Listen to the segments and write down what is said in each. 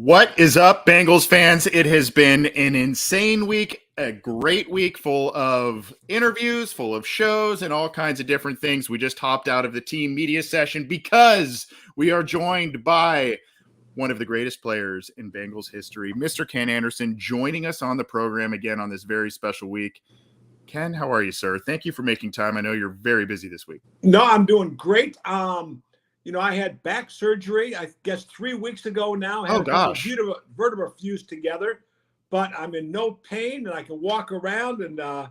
What is up, Bengals fans? It has been an insane week, a great week full of interviews, full of shows, and all kinds of different things. We just hopped out of the team media session because we are joined by one of the greatest players in Bengals history, Mr. Ken Anderson, joining us on the program again on this very special week. Ken, how are you, sir? Thank you for making time. I know you're very busy this week. No, I'm doing great. I had back surgery, I guess 3 weeks ago now. I had a couple of vertebra fused together, but I'm in no pain and I can walk around and I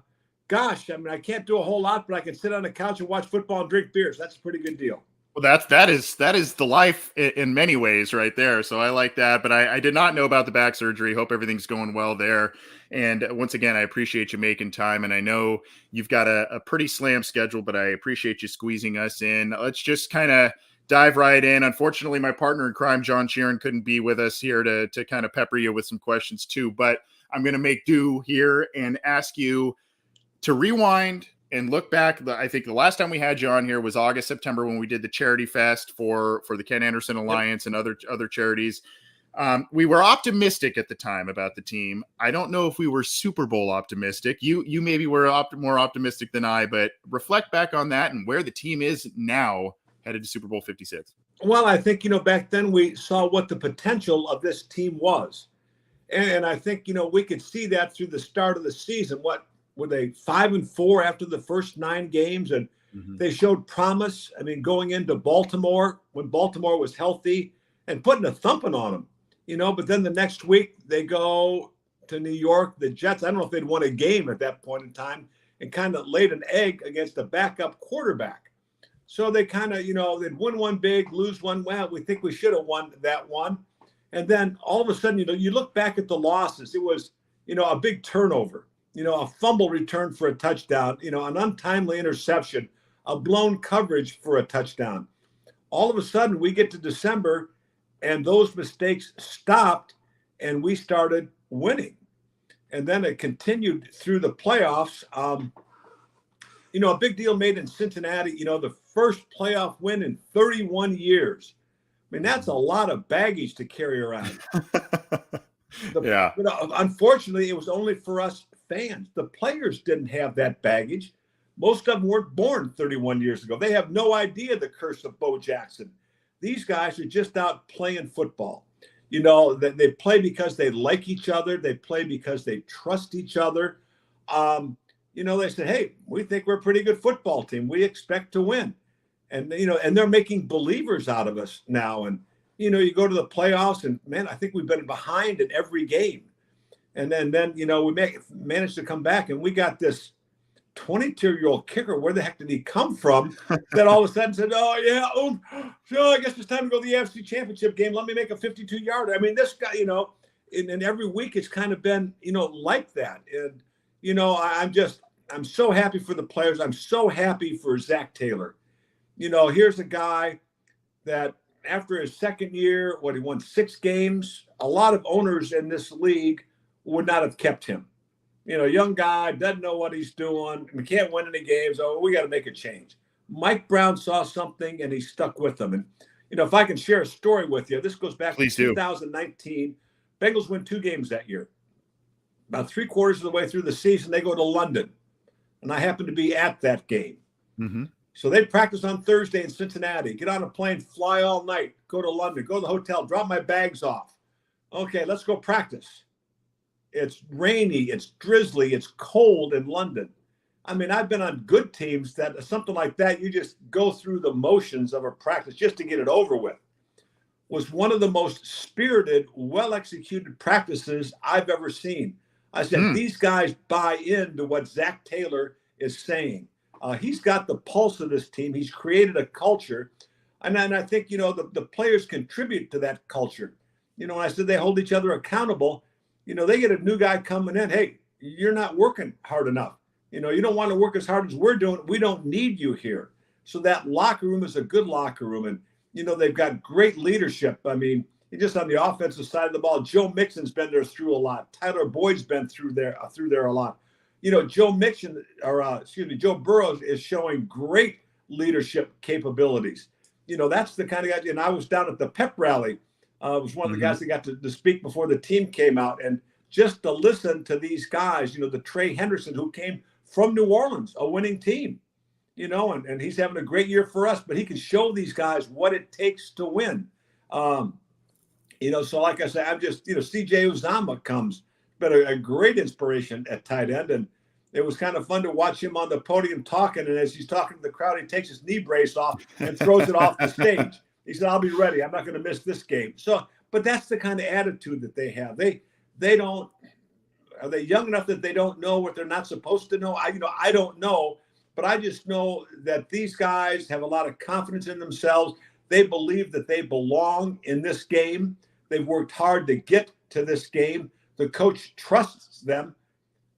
can't do a whole lot, but I can sit on the couch and watch football and drink beers. That's a pretty good deal. Well, that is the life in many ways right there. So I like that, but I did not know about the back surgery. Hope everything's going well there. And once again, I appreciate you making time. And I know you've got a pretty slammed schedule, but I appreciate you squeezing us in. Let's just kind of dive right in. Unfortunately, my partner in crime, John Sheeran, couldn't be with us here to kind of pepper you with some questions too. But I'm going to make do here and ask you to rewind and look back. I think the last time we had you on here was August, September, when we did the charity fest for the Ken Anderson Alliance and other charities. We were optimistic at the time about the team. I don't know if we were Super Bowl optimistic. You maybe were more optimistic than I, but reflect back on that and where the team is now headed to Super Bowl 56. Well, I think, back then we saw what the potential of this team was. And I think, we could see that through the start of the season. What were they, 5-4 after the first 9 games? And they showed promise. I mean, going into Baltimore, when Baltimore was healthy and putting a thumping on them, but then the next week they go to New York, the Jets. I don't know if they'd won a game at that point in time and kind of laid an egg against a backup quarterback. So they kind of, they'd win one big, lose one. Well, we think we should have won that one. And then all of a sudden, you look back at the losses. It was, a big turnover, a fumble return for a touchdown, an untimely interception, a blown coverage for a touchdown. All of a sudden, we get to December, and those mistakes stopped, and we started winning. And then it continued through the playoffs. A big deal made in Cincinnati, the first playoff win in 31 years. I mean, that's a lot of baggage to carry around. Yeah. Unfortunately, it was only for us fans. The players didn't have that baggage. Most of them weren't born 31 years ago. They have no idea the curse of Bo Jackson. These guys are just out playing football. They play because they like each other. They play because they trust each other. They said, hey, we think we're a pretty good football team. We expect to win. And, and they're making believers out of us now. And, you go to the playoffs and, man, I think we've been behind in every game. And then we managed to come back and we got this 22-year-old kicker. Where the heck did he come from? That all of a sudden said, so I guess it's time to go to the AFC Championship game. Let me make a 52-yarder. I mean, this guy, and every week it's kind of been, like that. And, I'm so happy for the players. I'm so happy for Zach Taylor. Here's a guy that after his second year, he won 6 games. A lot of owners in this league would not have kept him. Young guy, doesn't know what he's doing. We can't win any games. Oh, we got to make a change. Mike Brown saw something and he stuck with them. And, if I can share a story with you, this goes back to 2019. Bengals win 2 games that year. About 3/4 of the way through the season, they go to London. And I happened to be at that game. Mm-hmm. So they practice on Thursday in Cincinnati, get on a plane, fly all night, go to London, go to the hotel, drop my bags off. Okay, let's go practice. It's rainy, it's drizzly, it's cold in London. I mean, I've been on good teams that something like that, you just go through the motions of a practice just to get it over with. Was one of the most spirited, well-executed practices I've ever seen. I said, these guys buy into what Zach Taylor is saying. He's got the pulse of this team. He's created a culture. And I think, the players contribute to that culture. When I said they hold each other accountable, they get a new guy coming in. Hey, you're not working hard enough. You don't want to work as hard as we're doing. We don't need you here. So that locker room is a good locker room. And, they've got great leadership. I mean, just on the offensive side of the ball, Joe Mixon's been there through a lot. Tyler Boyd's been through there a lot. Joe Burrow is showing great leadership capabilities. That's the kind of guy. And I was down at the pep rally Was one of the guys that got to speak before the team came out. And just to listen to these guys, the Trey Henderson, who came from New Orleans, a winning team, and he's having a great year for us, but he can show these guys what it takes to win. So like I said, I'm just, CJ Uzama comes, but a great inspiration at tight end. And it was kind of fun to watch him on the podium talking. And as he's talking to the crowd, he takes his knee brace off and throws it off the stage. He said, I'll be ready. I'm not going to miss this game. So, but that's the kind of attitude that they have. They don't, are they young enough that they don't know what they're not supposed to know? I don't know, but I just know that these guys have a lot of confidence in themselves. They believe that they belong in this game. They've worked hard to get to this game. The coach trusts them.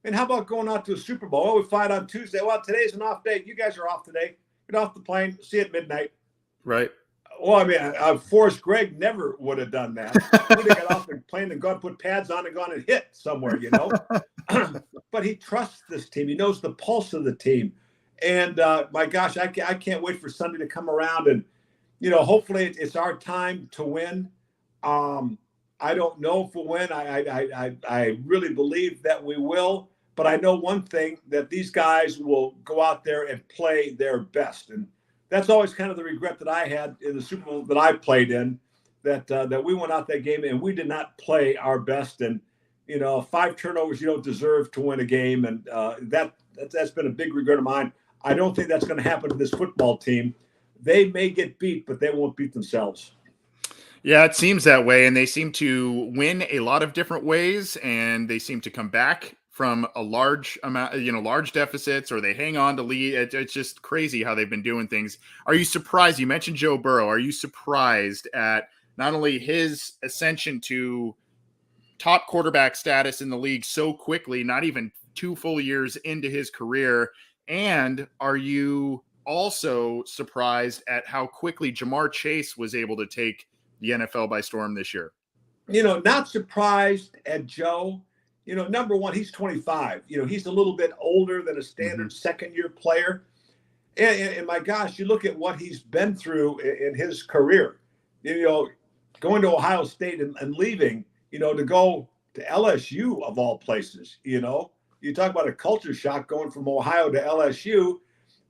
And how about going out to a Super Bowl? Oh, we fight on Tuesday. Well, today's an off day. You guys are off today. Get off the plane. See you at midnight. Right. Well, I mean, Forrest Gregg never would have done that. He would have got off the plane and gone, put pads on and gone and hit somewhere, But he trusts this team. He knows the pulse of the team. And my gosh, I can't wait for Sunday to come around. And, hopefully it's our time to win. I don't know if we'll win. I really believe that we will. But I know one thing, that these guys will go out there and play their best. And that's always kind of the regret that I had in the Super Bowl that I played in, that we went out that game and we did not play our best. And, 5 turnovers, you don't deserve to win a game. And that's been a big regret of mine. I don't think that's going to happen to this football team. They may get beat, but they won't beat themselves. Yeah, it seems that way. And they seem to win a lot of different ways, and they seem to come back from a large amount, large deficits, or they hang on to lead. It's just crazy how they've been doing things. Are you surprised? You mentioned Joe Burrow. Are you surprised at not only his ascension to top quarterback status in the league so quickly, not even 2 full years into his career? And are you also surprised at how quickly Jamar Chase was able to take the NFL by storm this year? Not surprised at Joe. Number one, he's 25. He's a little bit older than a standard second-year player. And my gosh, you look at what he's been through in his career. Going to Ohio State and leaving, to go to LSU of all places. You talk about a culture shock going from Ohio to LSU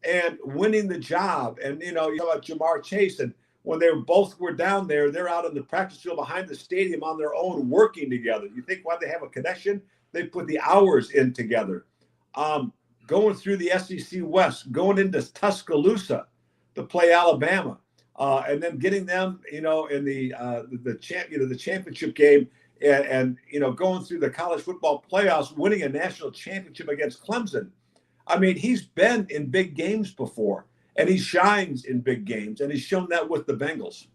and winning the job. And, you talk about Jamar Chase, and when they both were down there, they're out in the practice field behind the stadium on their own, working together. You think why they have a connection? They put the hours in together. Going through the SEC West, going into Tuscaloosa to play Alabama, and then getting them, in the championship game, and going through the college football playoffs, winning a national championship against Clemson. I mean, he's been in big games before. And he shines in big games, and he's shown that with the Bengals.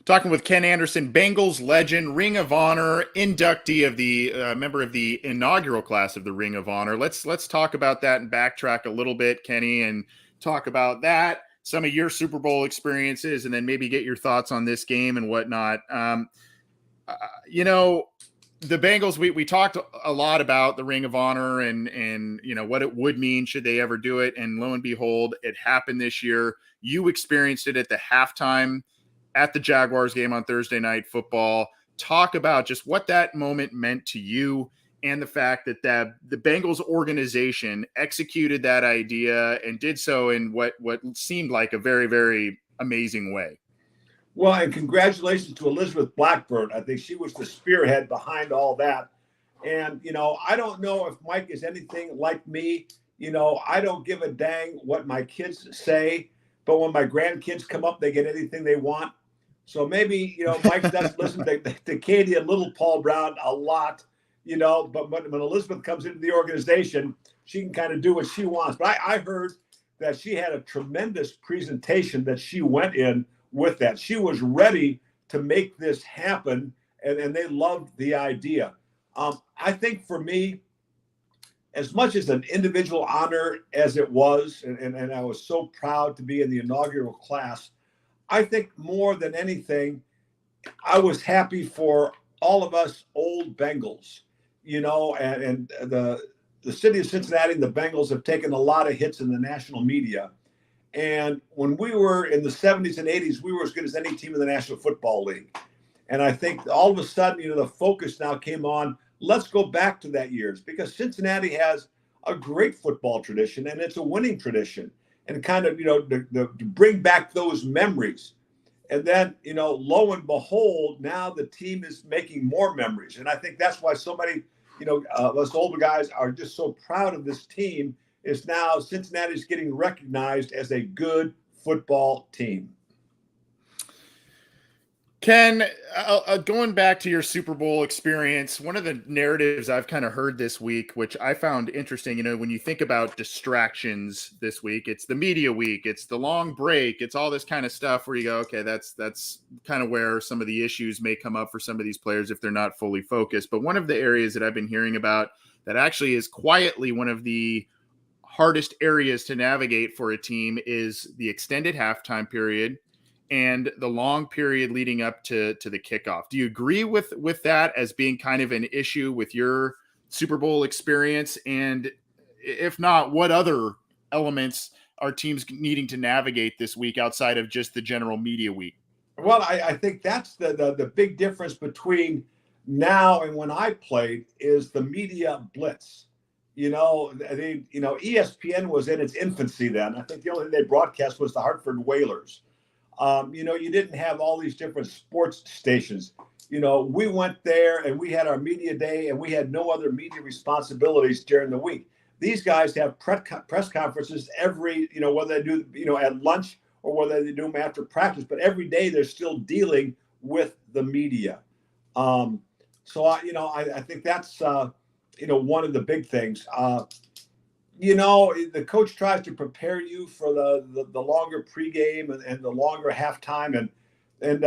Talking with Ken Anderson, Bengals legend, Ring of Honor, inductee of the member of the inaugural class of the Ring of Honor. Let's talk about that and backtrack a little bit, Kenny, and talk about that, some of your Super Bowl experiences, and then maybe get your thoughts on this game and whatnot. The Bengals, we talked a lot about the Ring of Honor and what it would mean should they ever do it. And lo and behold, it happened this year. You experienced it at the halftime at the Jaguars game on Thursday Night Football. Talk about just what that moment meant to you, and the fact that the Bengals organization executed that idea and did so in what seemed like a very, very amazing way. Well, and congratulations to Elizabeth Blackburn. I think she was the spearhead behind all that. And, I don't know if Mike is anything like me. I don't give a dang what my kids say, but when my grandkids come up, they get anything they want. So maybe, Mike does listen to Katie and little Paul Brown a lot, but when Elizabeth comes into the organization, she can kind of do what she wants. But I heard that she had a tremendous presentation that she went in with that. She was ready to make this happen, and they loved the idea. I think for me, as much as an individual honor as it was, and I was so proud to be in the inaugural class, I think more than anything, I was happy for all of us old Bengals, and the city of Cincinnati and the Bengals have taken a lot of hits in the national media. And when we were in the 70s and 80s, we were as good as any team in the National Football League. And I think all of a sudden, the focus now came on, let's go back to that years, because Cincinnati has a great football tradition and it's a winning tradition, and kind of, to bring back those memories. And then, lo and behold, now the team is making more memories. And I think that's why so many, us older guys are just so proud of this team, is now Cincinnati's getting recognized as a good football team. Ken, going back to your Super Bowl experience, one of the narratives I've kind of heard this week, which I found interesting, when you think about distractions this week, it's the media week, it's the long break, it's all this kind of stuff where you go, okay, that's kind of where some of the issues may come up for some of these players if they're not fully focused. But one of the areas that I've been hearing about that actually is quietly one of the hardest areas to navigate for a team is the extended halftime period and the long period leading up to the kickoff. Do you agree with that as being kind of an issue with your Super Bowl experience? And if not, what other elements are teams needing to navigate this week outside of just the general media week? Well, I think that's the big difference between now and when I played, is the media blitz. ESPN was in its infancy then. I think the only thing they broadcast was the Hartford Whalers. You didn't have all these different sports stations. We went there and we had our media day and we had no other media responsibilities during the week. These guys have press conferences every, whether they do, at lunch or whether they do them after practice, but every day they're still dealing with the media. I think that's, one of the big things. The coach tries to prepare you for the longer pregame and the longer halftime. And it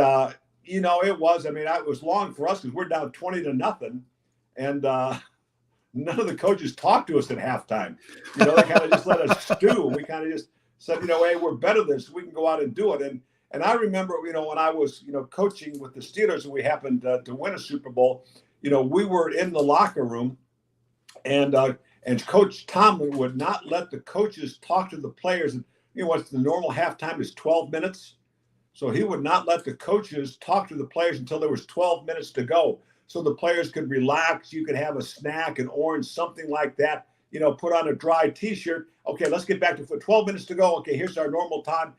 was, it was long for us because we're down 20-0. And none of the coaches talked to us at halftime. They kind of just let us stew. We kind of just said, hey, we're better than this. We can go out and do it. And I remember, when I was, coaching with the Steelers and we happened to win a Super Bowl, we were in the locker room and Coach Tomlin would not let the coaches talk to the players. And what's the normal halftime is 12 minutes. So he would not let the coaches talk to the players until there was 12 minutes to go. So the players could relax. You could have a snack, an orange, something like that, put on a dry T-shirt. Okay, let's get back to 12 minutes to go. Okay, here's our normal time.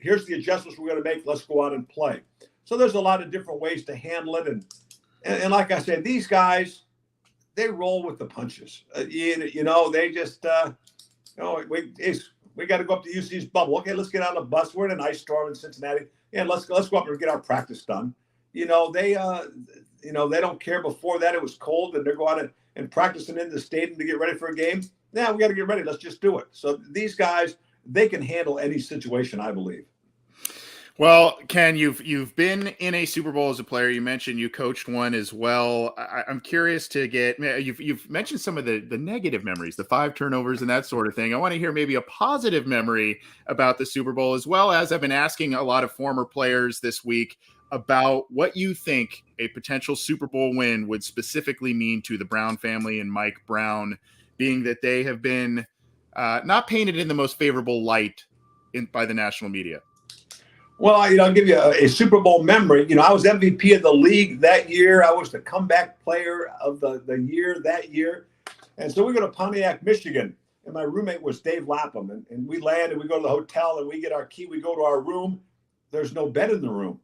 Here's the adjustments we're going to make. Let's go out and play. So there's a lot of different ways to handle it. And like I said, these guys, they roll with the punches. They just, we got to go up to UC's bubble. Okay, let's get on the bus. We're in an ice storm in Cincinnati. Yeah, let's go up and get our practice done. They don't care. Before that, it was cold, and they're going and practicing in the stadium to get ready for a game. Yeah, we got to get ready. Let's just do it. So these guys, they can handle any situation, I believe. Well, Ken, you've been in a Super Bowl as a player. You mentioned you coached one as well. I'm curious to get, you've mentioned some of the negative memories, the 5 turnovers and that sort of thing. I want to hear maybe a positive memory about the Super Bowl, as well as I've been asking a lot of former players this week about what you think a potential Super Bowl win would specifically mean to the Brown family and Mike Brown, being that they have been not painted in the most favorable light by the national media. Well, I'll give you a Super Bowl memory. I was MVP of the league that year. I was the comeback player of the year that year. And so we go to Pontiac, Michigan, and my roommate was Dave Lapham. And we land and we go to the hotel and we get our key. We go to our room. There's no bed in the room.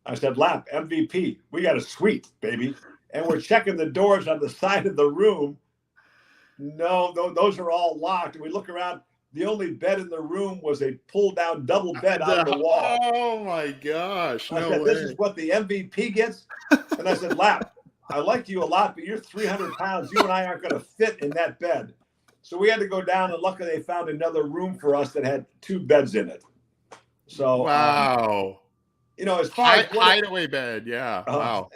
I said, Lap, MVP, we got a suite, baby. And we're checking the doors on the side of the room. No, those are all locked. And we look around. The only bed in the room was a pull-down double bed on the wall. Oh, my gosh. I said, this is what the MVP gets? And I said, Lap, I like you a lot, but you're 300 pounds. You and I aren't going to fit in that bed. So we had to go down, and luckily they found another room for us that had 2 beds in it. So, wow. As far as hideaway bed, yeah. Wow.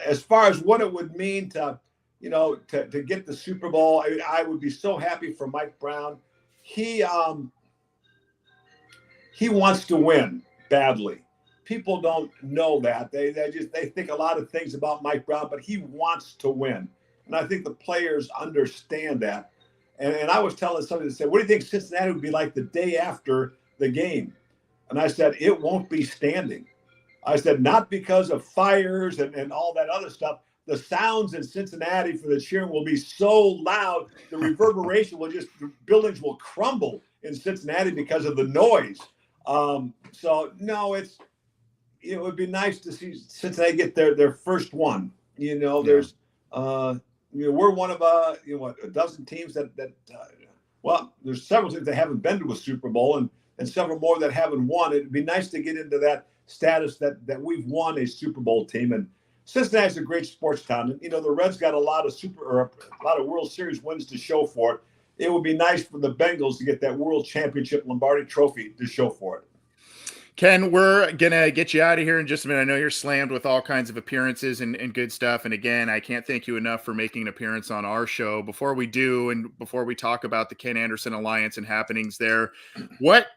As far as what it would mean to get the Super Bowl, I would be so happy for Mike Brown. He wants to win badly. People don't know that. They think a lot of things about Mike Brown, but he wants to win. And I think the players understand that. And I was telling somebody that said, what do you think Cincinnati would be like the day after the game? And I said, it won't be standing. I said, not because of fires and all that other stuff. The sounds in Cincinnati for the cheering will be so loud, the reverberation the buildings will crumble in Cincinnati because of the noise. So no, it would be nice to see Cincinnati get their first one. There's we're one of a dozen teams that there's several teams that haven't been to a Super Bowl and several more that haven't won. It'd be nice to get into that status that we've won a Super Bowl team. And Cincinnati's a great sports town. And, the Reds got a lot of World Series wins to show for it. It would be nice for the Bengals to get that World Championship Lombardi Trophy to show for it. Ken, we're going to get you out of here in just a minute. I know you're slammed with all kinds of appearances and good stuff. And again, I can't thank you enough for making an appearance on our show. Before we do, and before we talk about the Ken Anderson Alliance and happenings there, what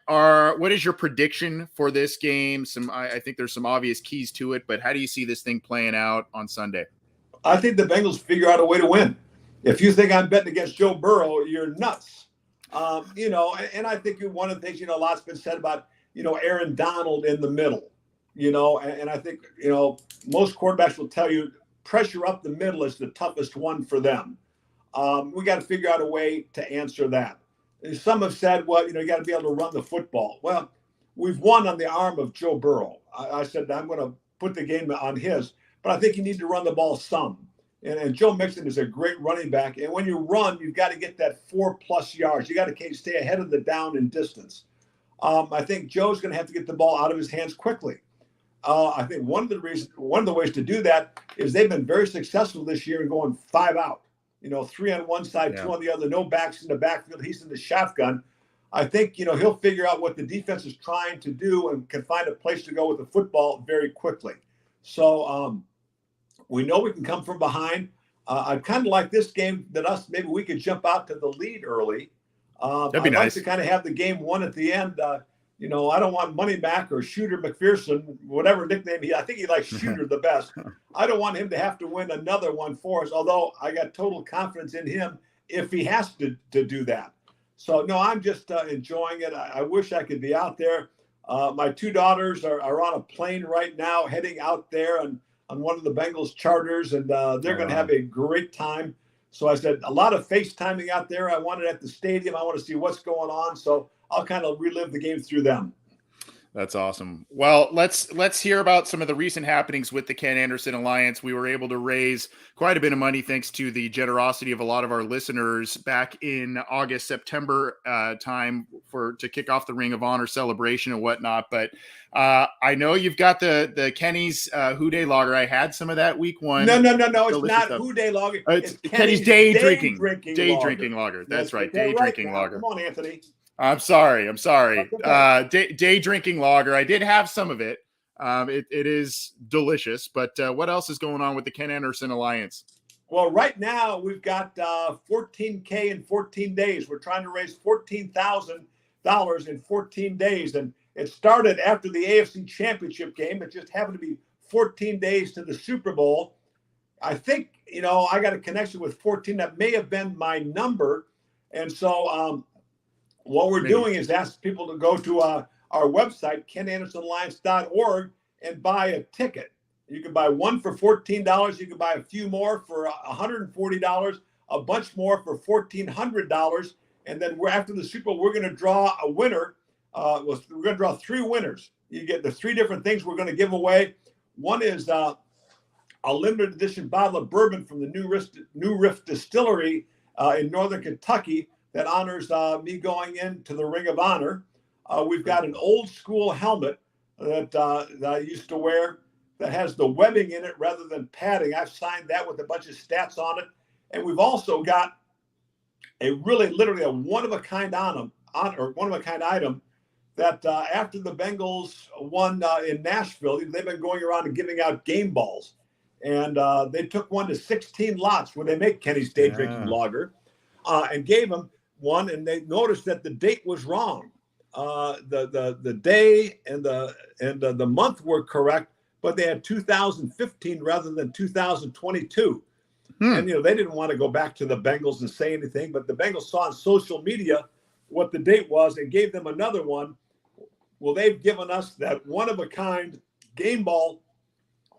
is your prediction for this game? I think there's some obvious keys to it, but how do you see this thing playing out on Sunday? I think the Bengals figure out a way to win. If you think I'm betting against Joe Burrow, you're nuts. And I think one of the things, a lot's been said about, Aaron Donald in the middle, and I think, most quarterbacks will tell you pressure up the middle is the toughest one for them. We got to figure out a way to answer that. Some have said, well, you got to be able to run the football. Well, we've won on the arm of Joe Burrow. I said, I'm going to put the game on his, but I think you need to run the ball some. And Joe Mixon is a great running back. And when you run, you've got to get that 4+ yards. You got to stay ahead of the down and distance. I think Joe's going to have to get the ball out of his hands quickly. I think one of the ways to do that is they've been very successful this year in going 5 out. 3 on one side, 2 on the other, no backs in the backfield. He's in the shotgun. I think, he'll figure out what the defense is trying to do and can find a place to go with the football very quickly. So we know we can come from behind. I'd kind of like this game that maybe we could jump out to the lead early. That'd be I'd nice like to kind of have the game won at the end. I don't want Money Mac or Shooter McPherson, whatever nickname I think he likes Shooter the best. I don't want him to have to win another one for us, although I got total confidence in him if he has to do that. So, no, I'm just enjoying it. I wish I could be out there. My 2 daughters are on a plane right now heading out there on one of the Bengals charters, and they're going to have a great time. So I said, a lot of FaceTiming out there. I want it at the stadium. I want to see what's going on. So I'll kind of relive the game through them. That's awesome. Well, let's hear about some of the recent happenings with the Ken Anderson Alliance. We were able to raise quite a bit of money thanks to the generosity of a lot of our listeners back in August, September time to kick off the Ring of Honor celebration and whatnot. But I know you've got the Kenny's Houday Lager. I had some of that week 1. No. It's not Houday Lager. It's Kenny's day drinking lager. That's right. Day drinking lager. Come on, Anthony. I'm sorry. Day drinking lager. I did have some of it. It is delicious, but what else is going on with the Ken Anderson Alliance? Well, right now we've got $14K in 14 days. We're trying to raise $14,000 in 14 days. And it started after the AFC Championship game. It just happened to be 14 days to the Super Bowl. I think, I got a connection with 14. That may have been my number. And so, what we're doing is ask people to go to our website, KenAndersonAlliance.org, and buy a ticket. You can buy one for $14. You can buy a few more for $140, a bunch more for $1,400. And then after the Super Bowl, we're going to draw a winner. We're going to draw 3 winners. You get the 3 different things we're going to give away. One is a limited edition bottle of bourbon from the New Riff Distillery in Northern Kentucky that honors me going into the Ring of Honor. We've got an old school helmet that I used to wear that has the webbing in it rather than padding. I've signed that with a bunch of stats on it. And we've also got a literally a one-of-a-kind item that after the Bengals won in Nashville, they've been going around and giving out game balls. And they took one to 16 lots where they make Kenny's Day Drinking Lager and gave them one, and they noticed that the date was wrong. The day and the month were correct, but they had 2015 rather than 2022. And they didn't want to go back to the Bengals and say anything, but the Bengals saw on social media what the date was and gave them another one. Well, they've given us that one-of-a-kind game ball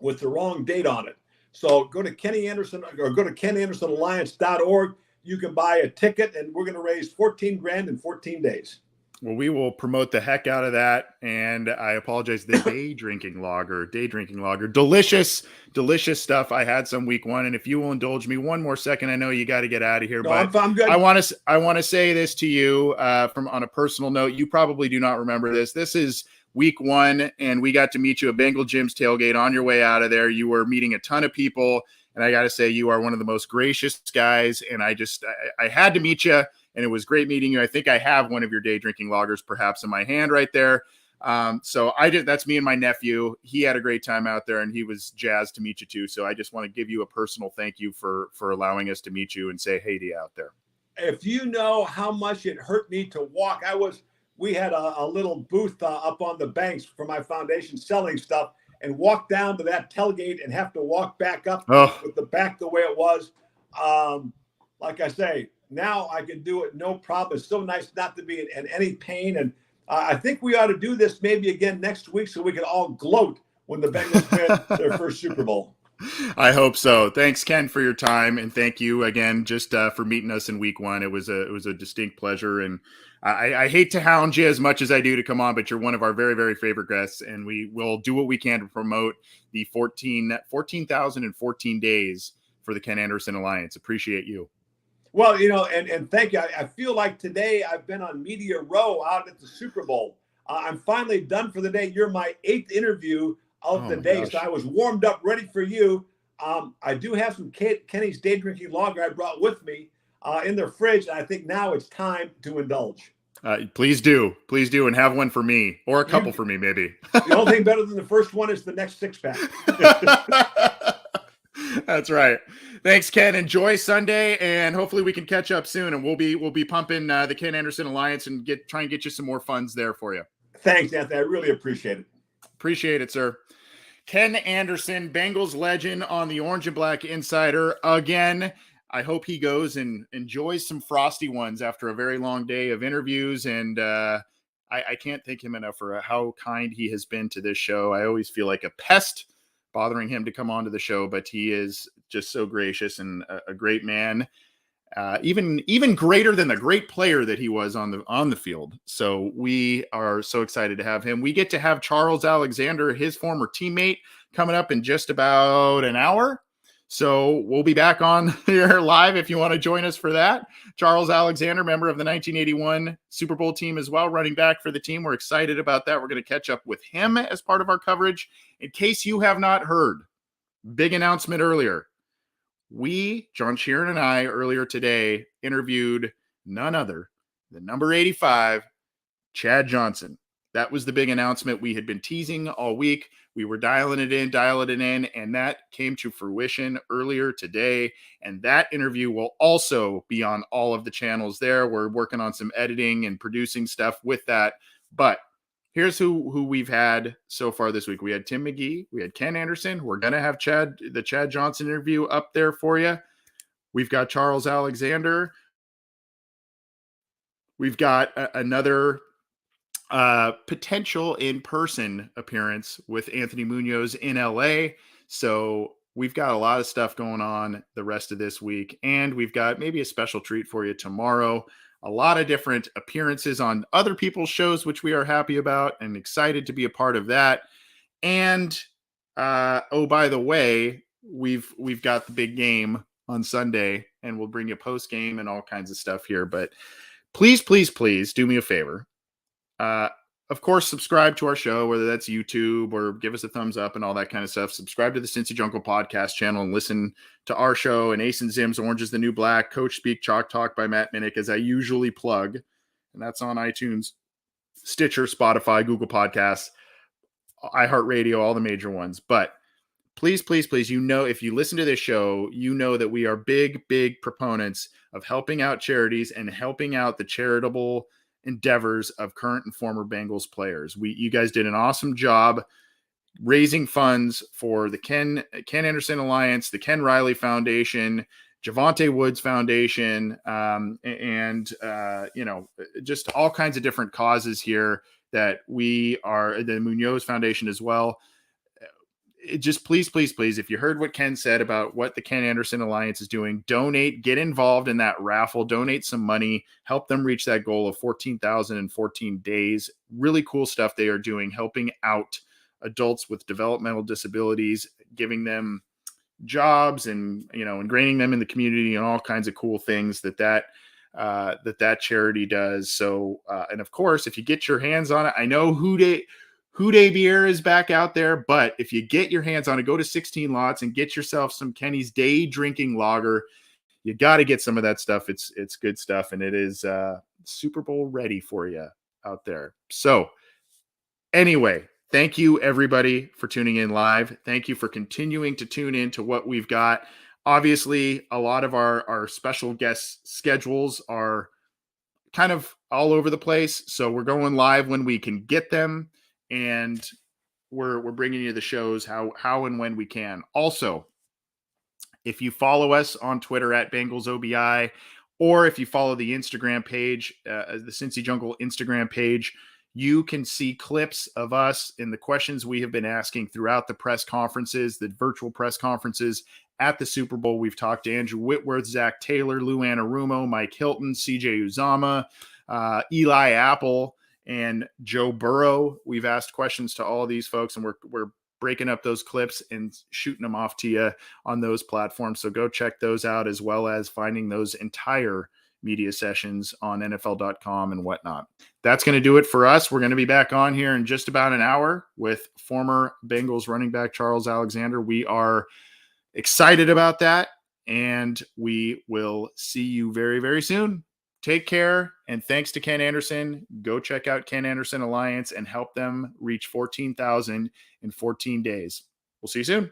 with the wrong date on it. So go to Kenny Anderson or go to KenAndersonAlliance.org. You can buy a ticket, and we're going to raise 14 grand in 14 days. Well, we will promote the heck out of that. And I apologize. The day drinking lager, delicious, delicious stuff. I had some week one. And if you will indulge me one more second, I know you got to get out of here, No, but I'm good. I want to say this to you from on a personal note. You probably do not remember this. This is week one, and we got to meet you at Bengal Jim's tailgate on your way out of there. You were meeting a ton of people. And I got to say, you are one of the most gracious guys. And I had to meet you. And it was great meeting you. I think I have one of your day drinking lagers perhaps in my hand right there. So that's me and my nephew. He had a great time out there, and he was jazzed to meet you too. So I just want to give you a personal thank you for allowing us to meet you and say hey to you out there. If you know how much it hurt me to walk, we had a little booth up on the banks for my foundation selling stuff, and walk down to that tailgate and have to walk back up with the back the way it was. Like I say, now I can do it no problem. It's so nice not to be in any pain. And I think we ought to do this maybe again next week so we can all gloat when the Bengals win their first Super Bowl. I hope so. Thanks, Ken, for your time. And thank you again just for meeting us in week one. It was a distinct pleasure. And I hate to hound you as much as I do to come on, but you're one of our very, very favorite guests. And we will do what we can to promote the 14,014 days for the Ken Anderson Alliance. Appreciate you. Well, and thank you. I feel like today I've been on Media Row out at the Super Bowl. I'm finally done for the day. You're my 8th interview of the day. Gosh. So I was warmed up, ready for you. I do have some Kenny's day drinking lager I brought with me in the fridge. And I think now it's time to indulge. Please do. And have one for me, or a couple for me, maybe. The only thing better than the first one is the next 6-pack. That's right. Thanks, Ken. Enjoy Sunday, and hopefully we can catch up soon. And we'll be pumping the Ken Anderson Alliance and try and get you some more funds there for you. Thanks, Anthony. I really appreciate it. Appreciate it, sir. Ken Anderson, Bengals legend on the Orange and Black Insider again. I hope he goes and enjoys some frosty ones after a very long day of interviews. And I can't thank him enough for how kind he has been to this show. I always feel like a pest bothering him to come onto the show, but he is just so gracious and a great man, even greater than the great player that he was on the field. So we are so excited to have him. We get to have Charles Alexander, his former teammate, coming up in just about an hour. So we'll be back on here live if you want to join us for that. Charles Alexander, member of the 1981 Super Bowl team as well, running back for the team. We're excited about that. We're going to catch up with him as part of our coverage. In case you have not heard, big announcement earlier. John Sheeran and I, earlier today, interviewed none other than number 85, Chad Johnson. That was the big announcement we had been teasing all week. We were dialing it in, and that came to fruition earlier today. And that interview will also be on all of the channels there. We're working on some editing and producing stuff with that. But here's who we've had so far this week. We had Tim McGee. We had Ken Anderson. We're going to have the Chad Johnson interview up there for you. We've got Charles Alexander. We've got another potential in-person appearance with Anthony Munoz in LA. So we've got a lot of stuff going on the rest of this week, and we've got maybe a special treat for you tomorrow. A lot of different appearances on other people's shows, which we are happy about and excited to be a part of that. And by the way, we've got the big game on Sunday, and we'll bring you post game and all kinds of stuff here. But please do me a favor. Of course, subscribe to our show, whether that's YouTube or give us a thumbs up and all that kind of stuff. Subscribe to the Cincy Jungle podcast channel and listen to our show and Ace and Zim's Orange is the New Black, Coach Speak, Chalk Talk by Matt Minnick, as I usually plug. And that's on iTunes, Stitcher, Spotify, Google Podcasts, iHeartRadio, all the major ones. But please, if you listen to this show, you know that we are big proponents of helping out charities and helping out the charitable endeavors of current and former Bengals players. You guys did an awesome job raising funds for the Ken Anderson Alliance, the Ken Riley Foundation, Javonte Woods Foundation, and just all kinds of different causes here that the Munoz Foundation as well. just please, please, please, if you heard what Ken said about what the Ken Anderson Alliance is doing, donate, get involved in that raffle, donate some money, help them reach that goal of 14,000 in 14 days. Really cool stuff they are doing, helping out adults with developmental disabilities, giving them jobs and, ingraining them in the community and all kinds of cool things that charity does. So, and of course, if you get your hands on it, I know Houday Beer is back out there, but if you get your hands on it, go to 16 Lots and get yourself some Kenny's Day Drinking Lager. You got to get some of that stuff. It's good stuff, and it is Super Bowl ready for you out there. So anyway, thank you everybody for tuning in live. Thank you for continuing to tune in to what we've got. Obviously, a lot of our special guest schedules are kind of all over the place. So we're going live when we can get them, and we're bringing you the shows how and when we can. Also, if you follow us on Twitter at Bengals OBI, or if you follow the Instagram page, the Cincy Jungle Instagram page, you can see clips of us and the questions we have been asking throughout the press conferences, the virtual press conferences at the Super Bowl. We've talked to Andrew Whitworth, Zach Taylor, Lou Anarumo, Mike Hilton, CJ Uzama, Eli Apple, and Joe Burrow. We've asked questions to all of these folks, and we're breaking up those clips and shooting them off to you on those platforms. So go check those out, as well as finding those entire media sessions on NFL.com and whatnot. That's going to do it for us. We're going to be back on here in just about an hour with former Bengals running back Charles Alexander. We are excited about that, and we will see you very, very soon. Take care, and thanks to Ken Anderson. Go check out Ken Anderson Alliance and help them reach 14,000 in 14 days. We'll see you soon.